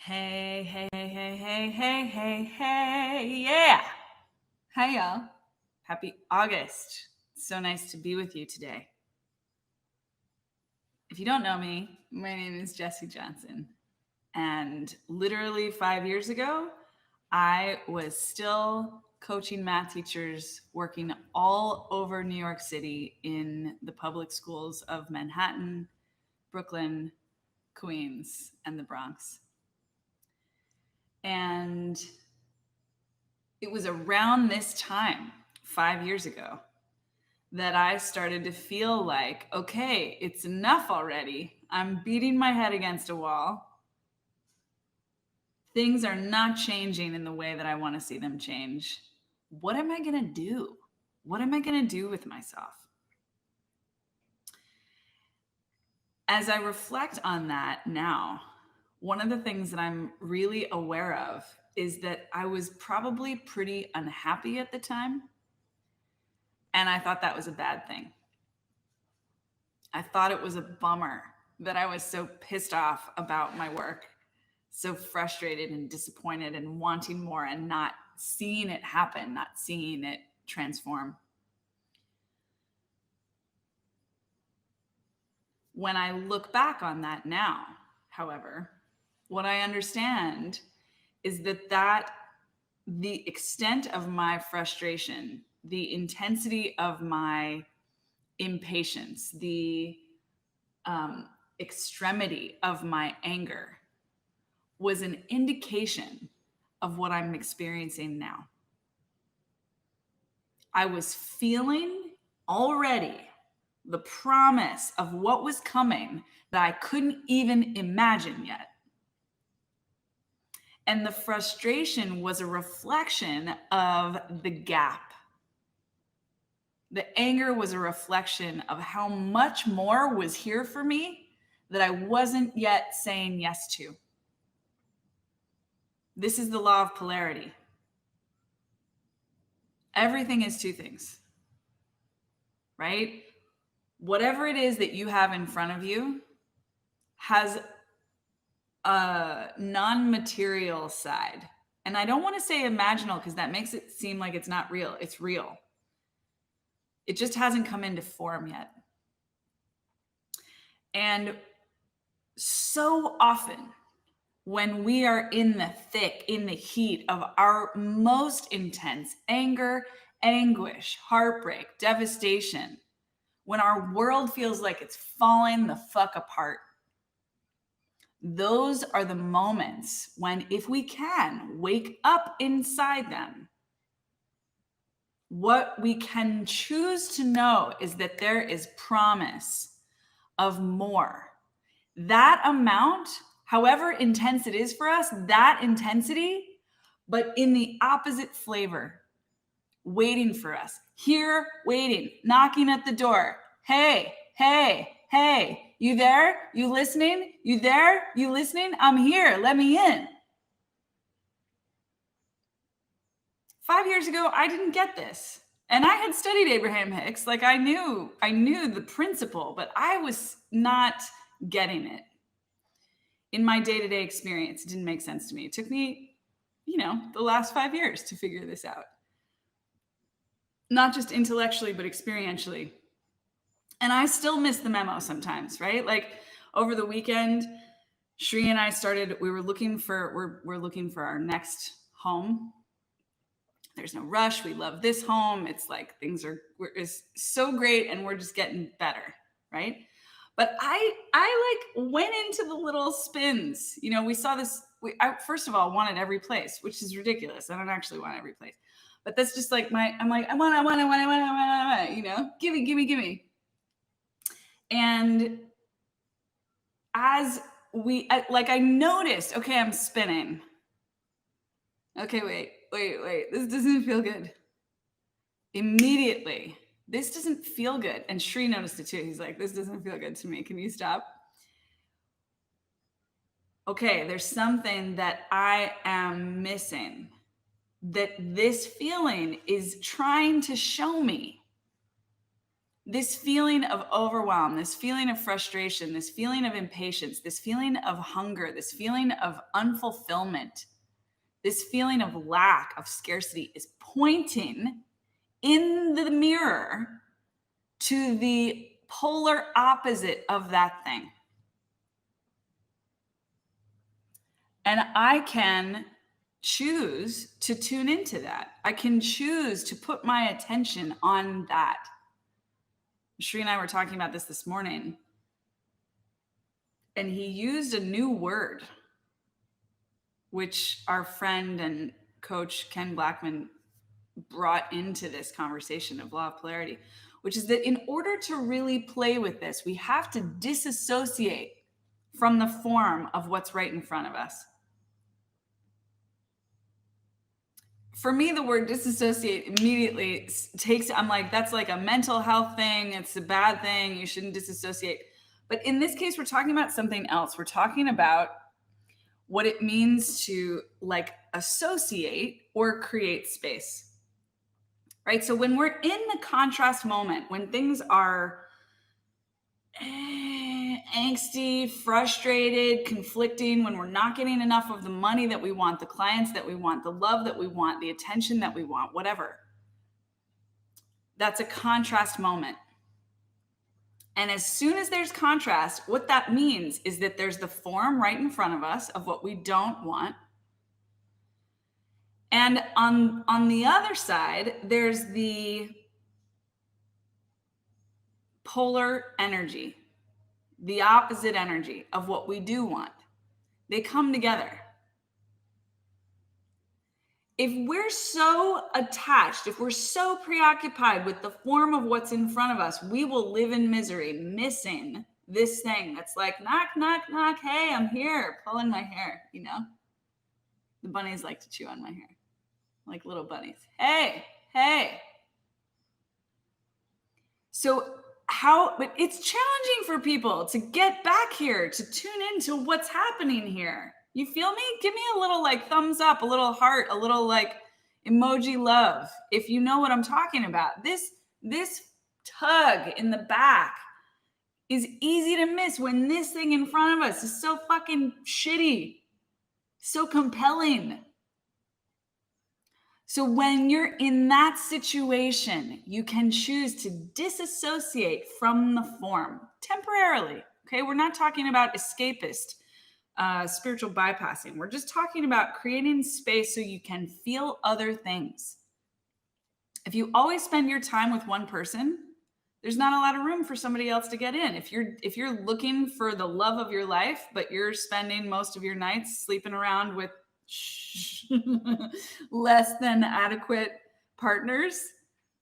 Hey, hey, hey, hey, hey, hey, hey, hey, yeah. Hi, y'all. Happy August. It's so nice to be with you today. If you don't know me, my name is Jessie Johnson. And literally 5 years ago, I was still coaching math teachers working all over New York City in the public schools of Manhattan, Brooklyn, Queens, and the Bronx. And it was around this time, 5 years ago, that I started to feel like, okay, it's enough already. I'm beating my head against a wall. Things are not changing in the way that I want to see them change. What am I going to do? What am I going to do with myself? As I reflect on that now, one of the things that I'm really aware of is that I was probably pretty unhappy at the time. And I thought that was a bad thing. I thought it was a bummer that I was so pissed off about my work, so frustrated and disappointed and wanting more and not seeing it happen, not seeing it transform. When I look back on that now, however, what I understand is that the extent of my frustration, the intensity of my impatience, the extremity of my anger was an indication of what I'm experiencing now. I was feeling already the promise of what was coming that I couldn't even imagine yet. And the frustration was a reflection of the gap. The anger was a reflection of how much more was here for me that I wasn't yet saying yes to. This is the law of polarity. Everything is two things, right? Whatever it is that you have in front of you has a non-material side. And I don't want to say imaginal because that makes it seem like it's not real. It's real. It just hasn't come into form yet. And so often when we are in the thick, in the heat of our most intense anger, anguish, heartbreak, devastation, when our world feels like it's falling the fuck apart, those are the moments when, if we can wake up inside them, what we can choose to know is that there is promise of more. That amount, however intense it is for us, that intensity, but in the opposite flavor, waiting for us. Here, waiting, knocking at the door. Hey, hey, hey, you there? You listening? You there? You listening? I'm here. Let me in. 5 years ago, I didn't get this. And I had studied Abraham Hicks. Like I knew the principle, but I was not getting it. In my day-to-day experience, it didn't make sense to me. It took me, the last 5 years to figure this out. Not just intellectually, but experientially. And I still miss the memo sometimes, right? Like over the weekend, Shri and I started, we're looking for our next home. There's no rush. We love this home. It's like it's so great and we're just getting better, right? But I like went into the little spins. We saw this. I first of all wanted every place, which is ridiculous. I don't actually want every place, but that's just like I'm like, I want, gimme. And as I noticed, okay, I'm spinning. Okay, wait, this doesn't feel good. Immediately, this doesn't feel good. And Shri noticed it too. He's like, this doesn't feel good to me. Can you stop? Okay, there's something that I am missing, that this feeling is trying to show me. this feeling of overwhelm, this feeling of frustration, this feeling of impatience, this feeling of hunger, this feeling of unfulfillment, this feeling of lack, of scarcity is pointing in the mirror to the polar opposite of that thing. And I can choose to tune into that. I can choose to put my attention on that. Shri and I were talking about this morning, and he used a new word, which our friend and coach Ken Blackman brought into this conversation of law of polarity, which is that in order to really play with this, we have to disassociate from the form of what's right in front of us. For me, the word disassociate immediately takes, I'm like, that's like a mental health thing. It's a bad thing. You shouldn't disassociate. But in this case, we're talking about something else. We're talking about what it means to like associate or create space, right? So when we're in the contrast moment, when things are angsty, frustrated, conflicting, when we're not getting enough of the money that we want, the clients that we want, the love that we want, the attention that we want, whatever. That's a contrast moment. And as soon as there's contrast, what that means is that there's the form right in front of us of what we don't want. And on the other side, there's the polar energy, the opposite energy of what we do want. They come together. If we're so attached, if we're so preoccupied with the form of what's in front of us, we will live in misery, missing this thing that's like, knock, knock, knock. Hey, I'm here, pulling my hair, you know? The bunnies like to chew on my hair, like little bunnies. Hey, hey. So but it's challenging for people to get back here, to tune into what's happening here. You feel me? Give me a little like thumbs up, a little heart, a little like emoji love. If you know what I'm talking about. This tug in the back is easy to miss when this thing in front of us is so fucking shitty, so compelling. So when you're in that situation, you can choose to disassociate from the form temporarily. Okay, we're not talking about escapist spiritual bypassing. We're just talking about creating space so you can feel other things. If you always spend your time with one person, there's not a lot of room for somebody else to get in. If you're looking for the love of your life, but you're spending most of your nights sleeping around with less than adequate partners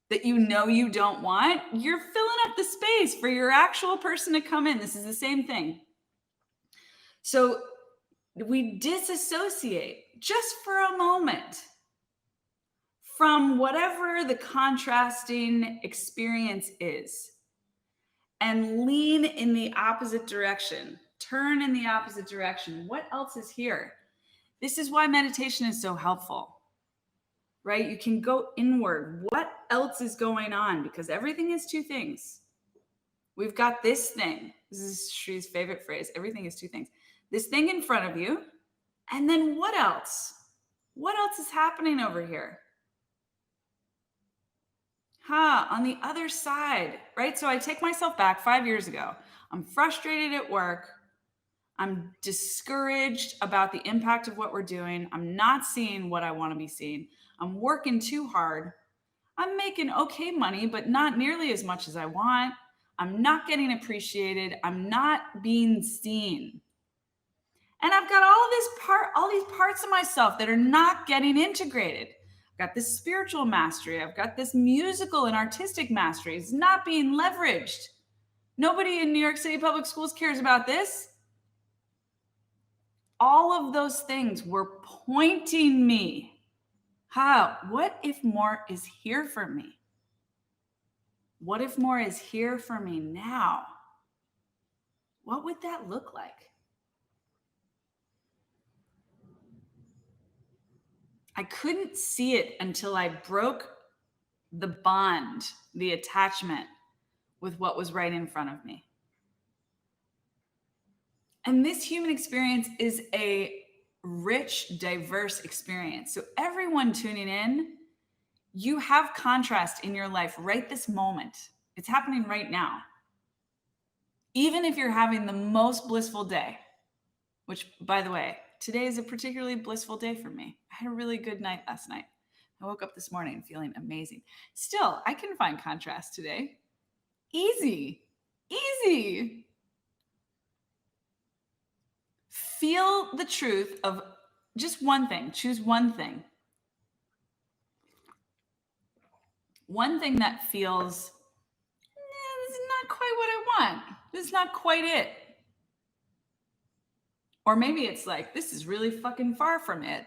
that you know you don't want, you're filling up the space for your actual person to come in. This is the same thing. So we disassociate just for a moment from whatever the contrasting experience is and lean in the opposite direction, turn in the opposite direction. What else is here? This is why meditation is so helpful, right? You can go inward. What else is going on? Because everything is two things. We've got this thing. This is Shri's favorite phrase. Everything is two things. This thing in front of you. And then what else? What else is happening over here? On the other side, right? So I take myself back 5 years ago. I'm frustrated at work. I'm discouraged about the impact of what we're doing. I'm not seeing what I want to be seeing. I'm working too hard. I'm making okay money, but not nearly as much as I want. I'm not getting appreciated. I'm not being seen. And I've got all these parts of myself that are not getting integrated. I've got this spiritual mastery. I've got this musical and artistic mastery. It's not being leveraged. Nobody in New York City public schools cares about this. All of those things were pointing me. What if more is here for me? What if more is here for me now? What would that look like? I couldn't see it until I broke the bond, the attachment with what was right in front of me. And this human experience is a rich, diverse experience. So everyone tuning in, you have contrast in your life right this moment. It's happening right now. Even if you're having the most blissful day, which, by the way, today is a particularly blissful day for me. I had a really good night last night. I woke up this morning feeling amazing. Still, I can find contrast today. Easy. Feel the truth of just one thing. Choose one thing. One thing that feels, this is not quite what I want. This is not quite it. Or maybe it's like, this is really fucking far from it.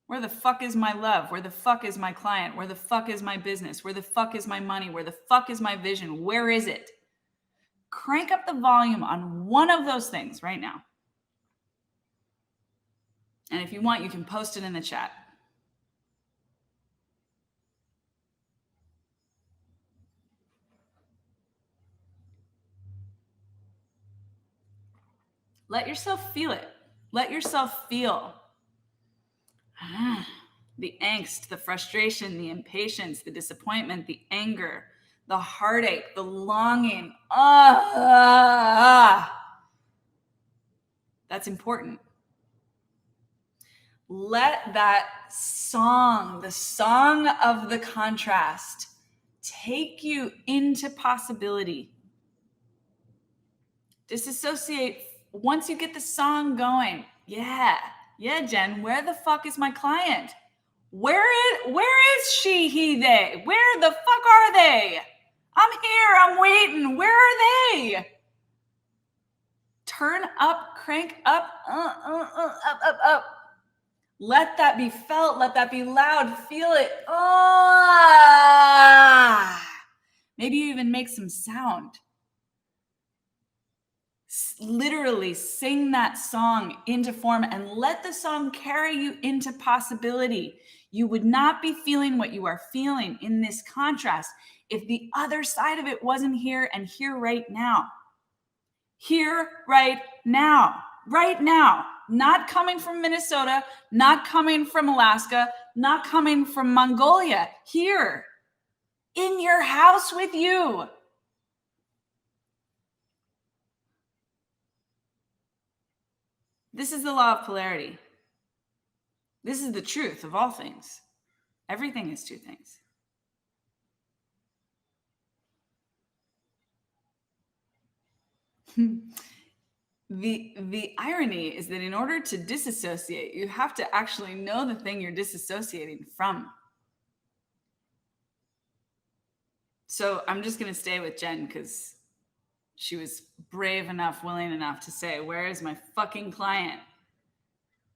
Where the fuck is my love? Where the fuck is my client? Where the fuck is my business? Where the fuck is my money? Where the fuck is my vision? Where is it? Crank up the volume on one of those things right now. And if you want, you can post it in the chat. Let yourself feel it. Let yourself feel the angst, the frustration, the impatience, the disappointment, the anger, the heartache, the longing. That's important. Let that song, the song of the contrast, take you into possibility. Disassociate once you get the song going. Yeah, Jen, where the fuck is my client? Where is she, he, they? Where the fuck are they? I'm here, I'm waiting. Where are they? Turn up, crank up, up. Let that be felt. Let that be loud. Feel it. Maybe you even make some sound. Literally sing that song into form and let the song carry you into possibility. You would not be feeling what you are feeling in this contrast if the other side of it wasn't here and here right now. Here right now. Right now. Not coming from Minnesota, not coming from Alaska, not coming from Mongolia. Here. In your house with you. This is the law of polarity. This is the truth of all things. Everything is two things. The irony is that in order to disassociate, you have to actually know the thing you're disassociating from. So I'm just going to stay with Jen because she was brave enough, willing enough to say, where is my fucking client?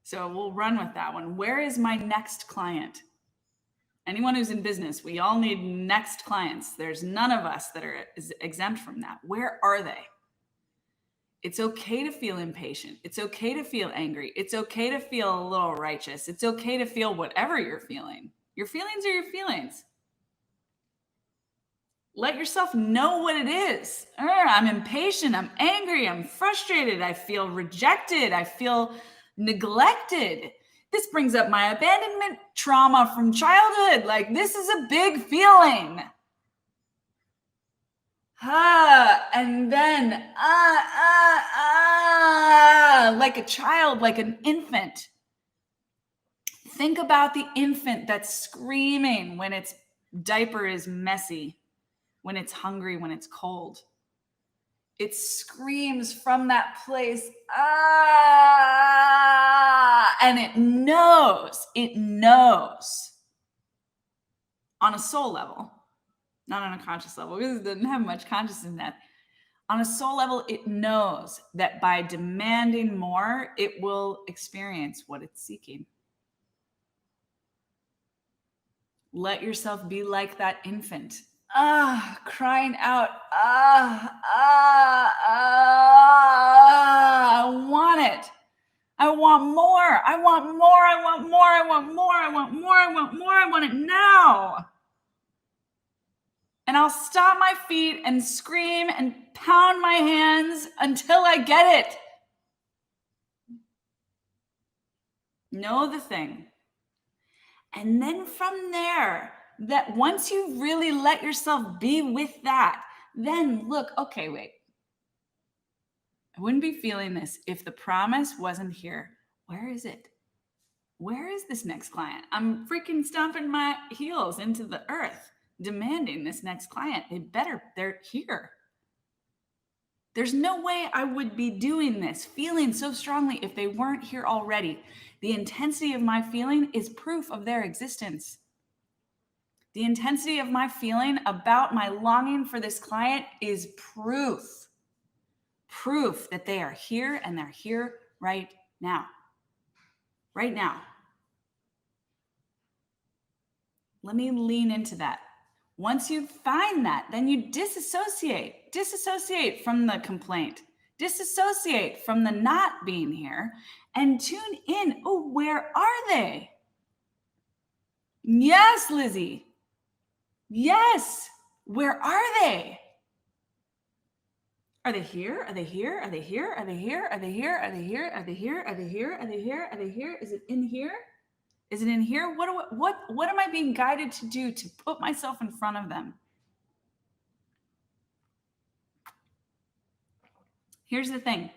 So we'll run with that one. Where is my next client? Anyone who's in business, we all need next clients. There's none of us that are exempt from that. Where are they? It's okay to feel impatient. It's okay to feel angry. It's okay to feel a little righteous. It's okay to feel whatever you're feeling. Your feelings are your feelings. Let yourself know what it is. I'm impatient. I'm angry. I'm frustrated. I feel rejected. I feel neglected. This brings up my abandonment trauma from childhood. Like, this is a big feeling. And then, like a child, like an infant. Think about the infant that's screaming when its diaper is messy, when it's hungry, when it's cold. It screams from that place, and it knows on a soul level, not on a conscious level, because it doesn't have much consciousness in that. On a soul level, it knows that by demanding more, it will experience what it's seeking. Let yourself be like that infant. Crying out, I want it. I want more. I want more. I want more. I want more. I want more. I want more. I want it now. And I'll stomp my feet and scream and pound my hands until I get it. Know the thing. And then from there, that once you really let yourself be with that, then look, okay, wait. I wouldn't be feeling this if the promise wasn't here. Where is it? Where is this next client? I'm freaking stomping my heels into the earth, demanding this next client. They're here. There's no way I would be doing this, feeling so strongly if they weren't here already. The intensity of my feeling is proof of their existence. The intensity of my feeling about my longing for this client is proof that they are here and they're here right now. Right now. Let me lean into that. Once you find that, then you disassociate. Disassociate from the complaint. Disassociate from the not being here and tune in. Oh, where are they? Yes, Lizzie. Yes. Where are they? Are they here? Are they here? Are they here? Are they here? Are they here? Are they here? Are they here? Are they here? Are they here? Are they here? Is it in here? Is it in here? What am I being guided to do to put myself in front of them? Here's the thing.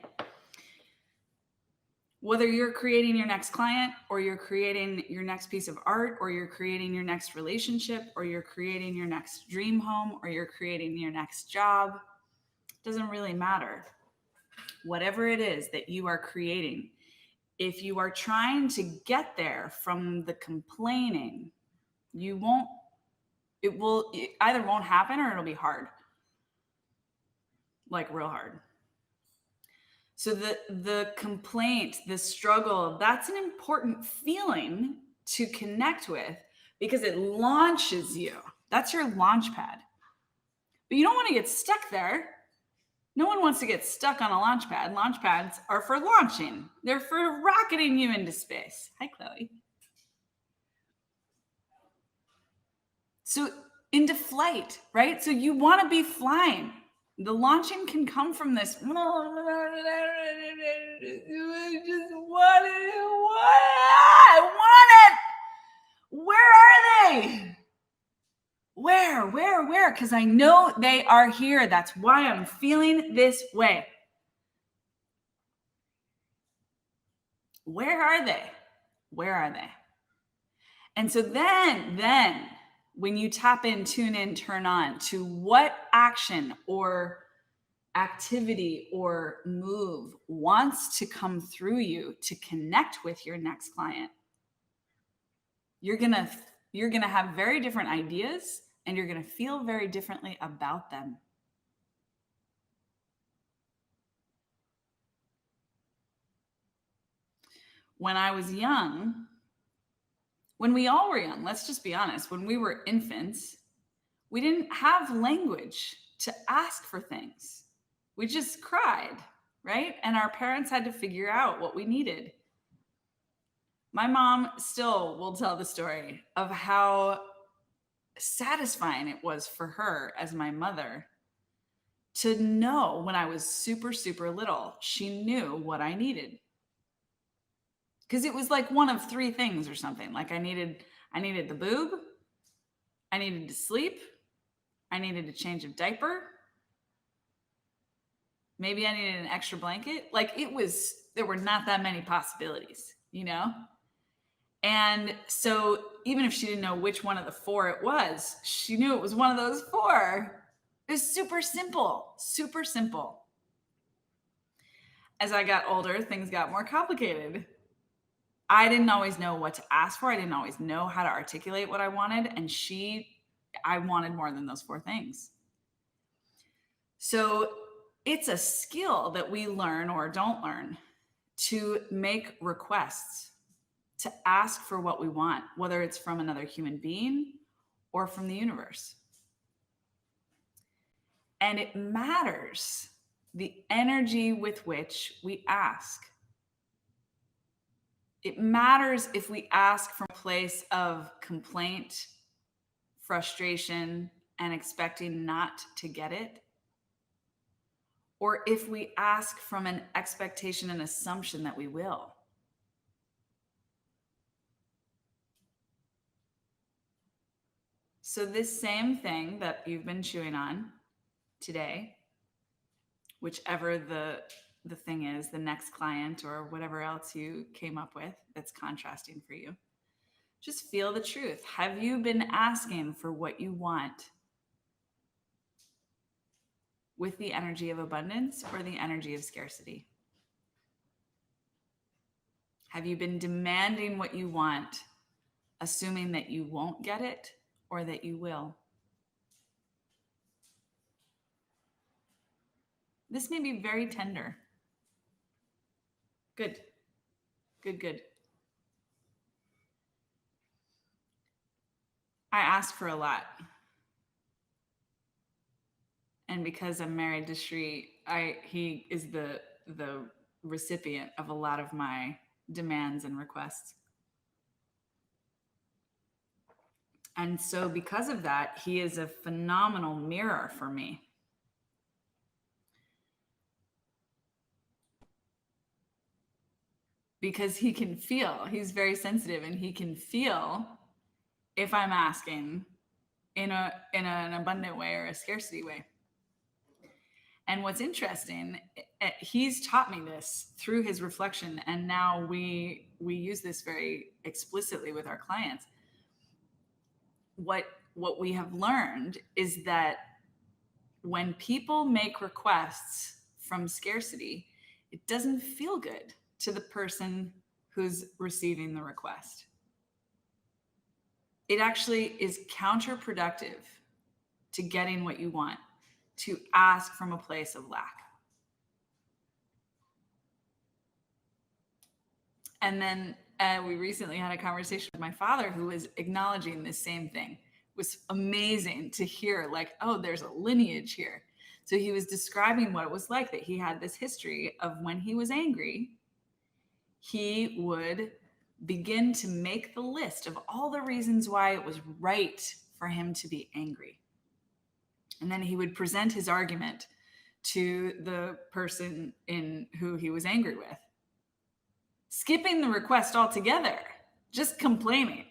Whether you're creating your next client or you're creating your next piece of art or you're creating your next relationship or you're creating your next dream home or you're creating your next job, doesn't really matter. Whatever it is that you are creating, if you are trying to get there from the complaining, it either won't happen or it'll be hard. Like real hard. So the complaint, the struggle, that's an important feeling to connect with because it launches you. That's your launch pad. But you don't want to get stuck there. No one wants to get stuck on a launch pad. Launch pads are for launching. They're for rocketing you into space. Hi, Chloe. So into flight, right? So you want to be flying. The launching can come from this. I want it. Where are they? Where? Because I know they are here. That's why I'm feeling this way. Where are they? Where are they? And so then when you tap in, tune in, turn on to what action or activity or move wants to come through you to connect with your next client, you're gonna have very different ideas and you're gonna feel very differently about them. When I was young, when we all were young, let's just be honest, when we were infants, we didn't have language to ask for things. We just cried, right? And our parents had to figure out what we needed. My mom still will tell the story of how satisfying it was for her as my mother to know when I was super, super little, she knew what I needed. Because it was like one of three things or something. Like I needed the boob, I needed to sleep, I needed a change of diaper, maybe I needed an extra blanket. Like there were not that many possibilities, you know? And so even if she didn't know which one of the four it was, she knew it was one of those four. It was super simple, super simple. As I got older, things got more complicated. I didn't always know what to ask for. I didn't always know how to articulate what I wanted. And I wanted more than those four things. So it's a skill that we learn or don't learn to make requests, to ask for what we want, whether it's from another human being or from the universe. And it matters the energy with which we ask. It matters if we ask from a place of complaint, frustration, and expecting not to get it, or if we ask from an expectation and assumption that we will. So this same thing that you've been chewing on today, whichever the thing is, the next client or whatever else you came up with that's contrasting for you, just feel the truth. Have you been asking for what you want with the energy of abundance or the energy of scarcity? Have you been demanding what you want, assuming that you won't get it or that you will? This may be very tender. Good. Good, good. I ask for a lot. And because I'm married to Shri, he is the recipient of a lot of my demands and requests. And so because of that, he is a phenomenal mirror for me. Because he can feel, he's very sensitive, and he can feel if I'm asking in an abundant way or a scarcity way. And what's interesting, he's taught me this through his reflection, and now we use this very explicitly with our clients. What we have learned is that when people make requests from scarcity, it doesn't feel good to the person who's receiving the request. It actually is counterproductive to getting what you want, to ask from a place of lack. And then we recently had a conversation with my father who was acknowledging this same thing. It was amazing to hear, like, oh, there's a lineage here. So he was describing what it was like, that he had this history of when he was angry, he would begin to make the list of all the reasons why it was right for him to be angry. And then he would present his argument to the person in who he was angry with, skipping the request altogether, just complaining.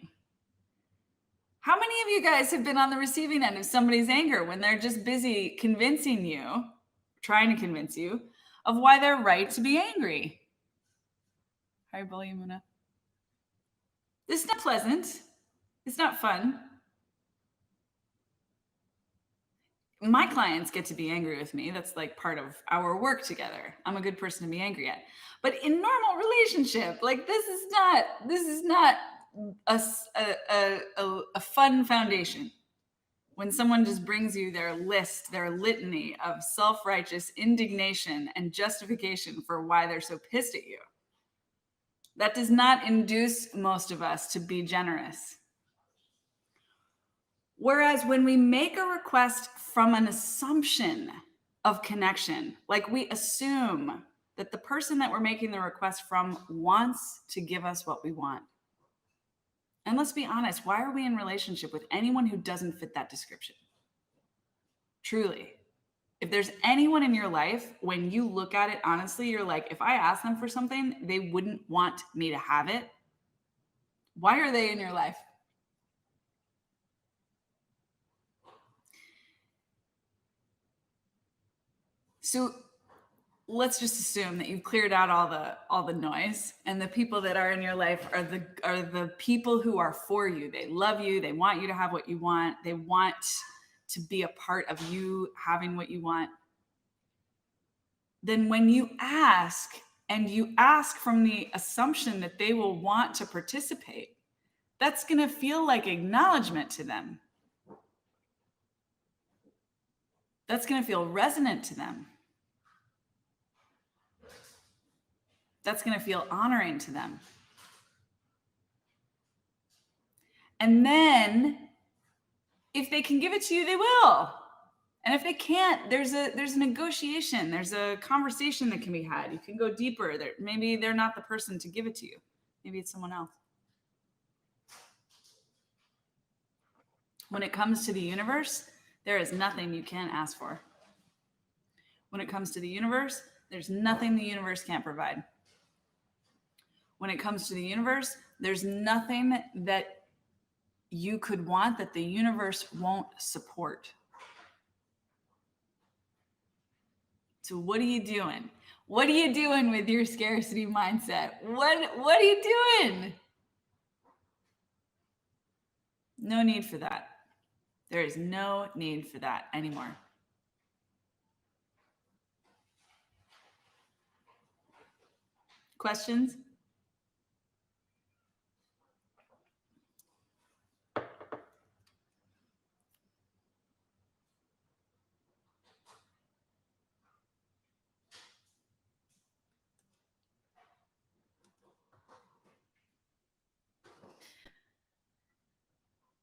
How many of you guys have been on the receiving end of somebody's anger when they're just busy convincing you, trying to convince you, of why they're right to be angry? How are you, Bully Muna? This is not pleasant. It's not fun. My clients get to be angry with me. That's like part of our work together. I'm a good person to be angry at. But in normal relationship, like this is not a fun foundation. When someone just brings you their list, their litany of self-righteous indignation and justification for why they're so pissed at you, that does not induce most of us to be generous. Whereas when we make a request from an assumption of connection, like we assume that the person that we're making the request from wants to give us what we want. And let's be honest, why are we in relationship with anyone who doesn't fit that description? Truly. If there's anyone in your life, when you look at it honestly, you're like, if I ask them for something, they wouldn't want me to have it. Why are they in your life? So let's just assume that you've cleared out all the noise, and the people that are in your life are the people who are for you. They love you. They want you to have what you want. They want to be a part of you having what you want. Then when you ask, and you ask from the assumption that they will want to participate, that's going to feel like acknowledgement to them. That's going to feel resonant to them. That's going to feel honoring to them. And then if they can give it to you, they will. And if they can't, there's a negotiation. There's a conversation that can be had. You can go deeper. Maybe they're not the person to give it to you. Maybe it's someone else. When it comes to the universe, There is nothing you can't ask for. When it comes to the universe, there's nothing the universe can't provide. When it comes to the universe, there's nothing that you could want that the universe won't support. So what are you doing? What are you doing with your scarcity mindset? What are you doing? No need for that. There is no need for that anymore. Questions?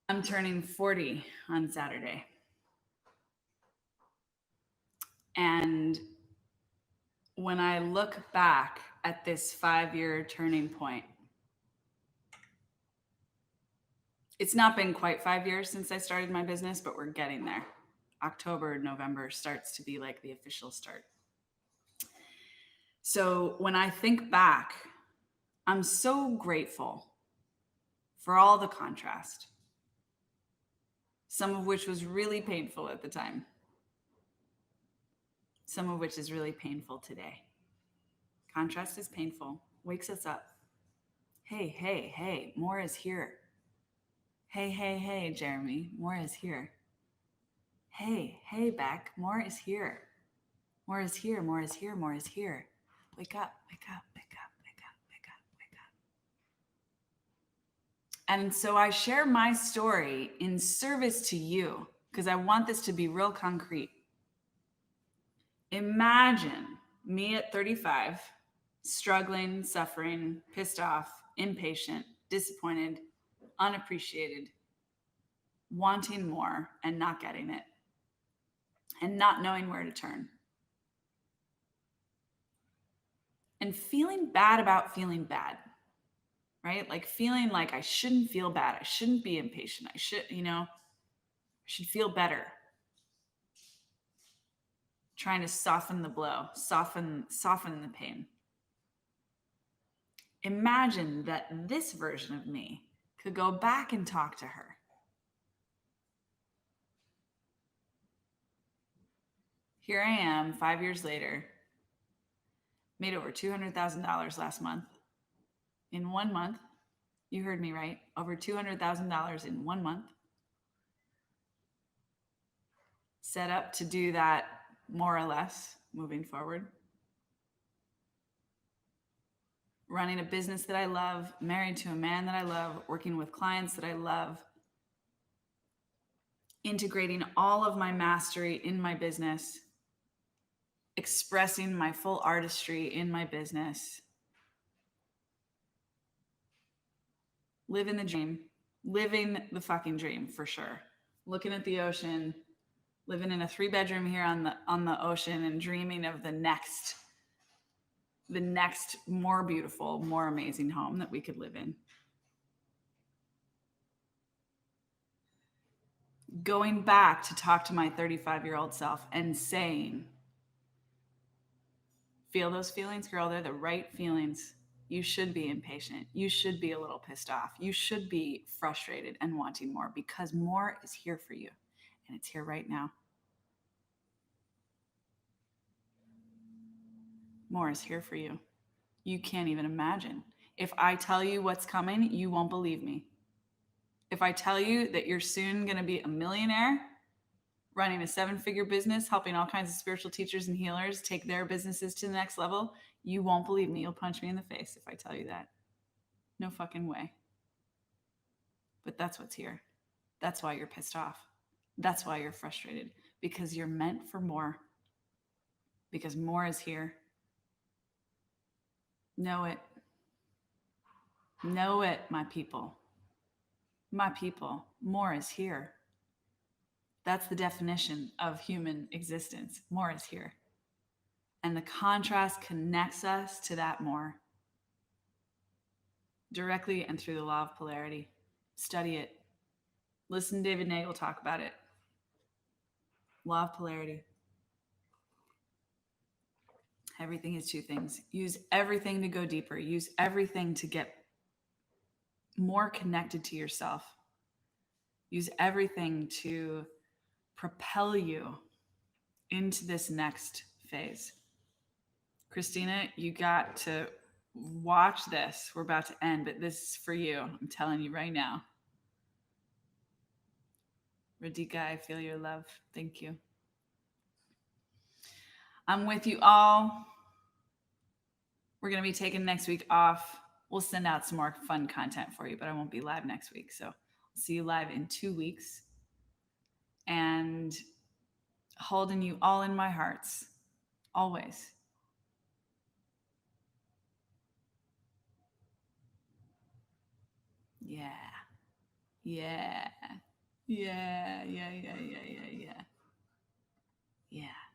I'm turning 40 on Saturday. And when I look back at this 5-year turning point, it's not been quite 5 years since I started my business, but we're getting there. October, November starts to be like the official start. So when I think back, I'm so grateful for all the contrast, some of which was really painful at the time, some of which is really painful today. Contrast is painful, wakes us up. Hey, hey, hey, more is here. Hey, hey, hey, Jeremy, more is here. Hey, hey, Beck, more is here. More is here, more is here, more is here. Wake up, wake up, wake up, wake up, wake up, wake up. And so I share my story in service to you because I want this to be real concrete. Imagine me at 35, struggling, suffering, pissed off, impatient, disappointed, unappreciated, wanting more and not getting it, and not knowing where to turn. And feeling bad about feeling bad, right? Like feeling like I shouldn't feel bad. I shouldn't be impatient. I should feel better. Trying to soften the blow, soften the pain. Imagine that this version of me could go back and talk to her. Here I am 5 years later, made over $200,000 last month. In 1 month, you heard me right, over $200,000 in 1 month. Set up to do that more or less moving forward. Running a business that I love, married to a man that I love, working with clients that I love, integrating all of my mastery in my business, expressing my full artistry in my business, living the dream, living the fucking dream for sure. Looking at the ocean, living in a 3-bedroom here on the ocean and dreaming of the next more beautiful, more amazing home that we could live in. Going back to talk to my 35-year-old self and saying, feel those feelings, girl, they're the right feelings. You should be impatient. You should be a little pissed off. You should be frustrated and wanting more because more is here for you. And it's here right now. More is here for you. You can't even imagine. If I tell you what's coming, you won't believe me. If I tell you that you're soon going to be a millionaire, running a 7-figure business, helping all kinds of spiritual teachers and healers take their businesses to the next level, you won't believe me. You'll punch me in the face if I tell you that. No fucking way. But that's what's here. That's why you're pissed off. That's why you're frustrated, because you're meant for more. Because more is here. Know it. Know it, my people. My people, more is here. That's the definition of human existence. More is here. And the contrast connects us to that more. Directly and through the law of polarity. Study it. Listen to David Nagel talk about it. Law of polarity. Everything is two things. Use everything to go deeper. Use everything to get more connected to yourself. Use everything to propel you into this next phase. Christina, you got to watch this. We're about to end, but this is for you. I'm telling you right now. Radhika, I feel your love. Thank you. I'm with you all. We're going to be taking next week off. We'll send out some more fun content for you, but I won't be live next week. So I'll see you live in 2 weeks. And holding you all in my hearts, always. Yeah. Yeah. Yeah. Yeah. Yeah. Yeah. Yeah. Yeah. Yeah.